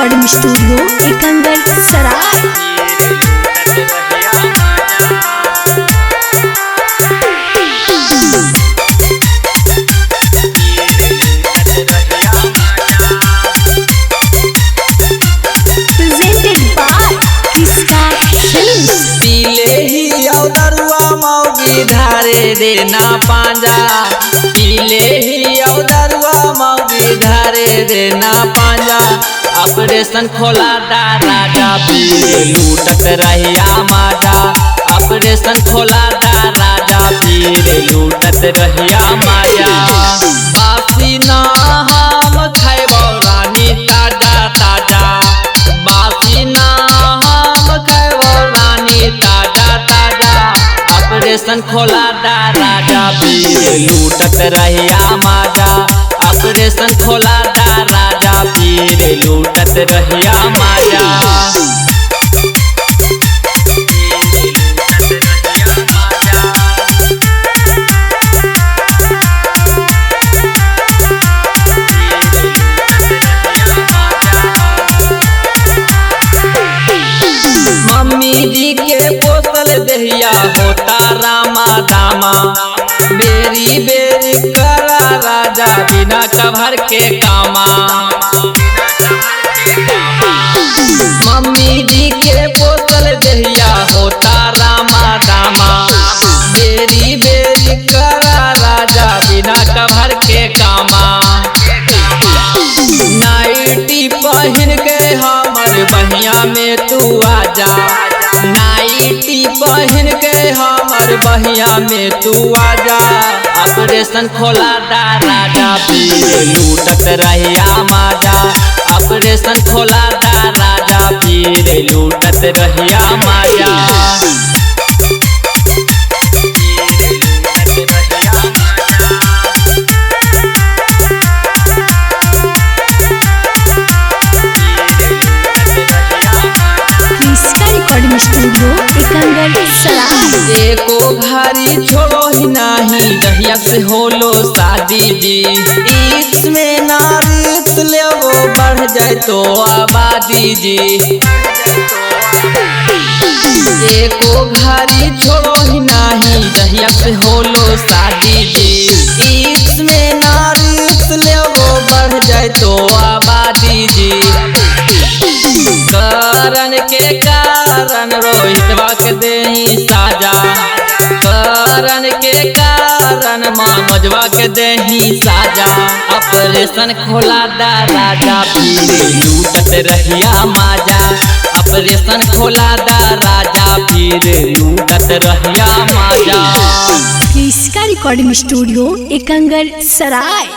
Recording studio Ekangar सराय। Presented by किसका films. पीले ही औदरुआ मौगी धारे देना पांजा, पीले ही औदरुआ मौगी धारे देना पांजा। ऑपरेशन खोला दा राजा पीर लूटत रहिया माजा, ऑपरेशन खोला दा राजा पीर लूटत रहिया माजा। बासी ना हम खैबो रानी ताजा ताजा, बासी ना हम खैबो रानी ताजा ताजा। ऑपरेशन खोला दा राजा पीर लूटत रहिया माजा, ऑपरेशन खोला दा राजा पीर लूटत रहिया माजा। मम्मी जी के पोसल दहिया होता रामा दामा, बेरी बेरी करा राजा बिना कभर के कामा। मम्मी जी के पोसल दहिया होता रामा दामा, बेरी बेरी करा राजा बिना कभर के कामा। नाइटी पहन के हमर बहिया में तू आजा, नाइटी पहन के हमर बहिया में तू आजा। ऑपरेशन खोला दा राजा पीर लूटत रहिया माजा, ऑपरेशन खोला दा राजा पीर लूटत रहिया माजा। रिकॉर्डिंग स्टूडियो एकंगर सराय। एको भारी छोड़ो ही नहीं दहिया से होलो शादी जी, इसमें नारित लेवो बढ़ जाए तो आबादी जी। एको भारी छोड़ो ही नहीं दहिया से होलो शादी जी, इसमें नारित लेवो बढ़ जाए तो आबादी जी। करण के कारण रोहितवा के देही साजा, करण के कारण मनोजवा के देही साजा। ऑपरेशन खोला दा राजा पीर लूटत रहिया माजा, ऑपरेशन खोला दा राजा पीर लूटत रहिया माजा। किसका रिकॉर्डिंग स्टूडियो एकंगर सराय।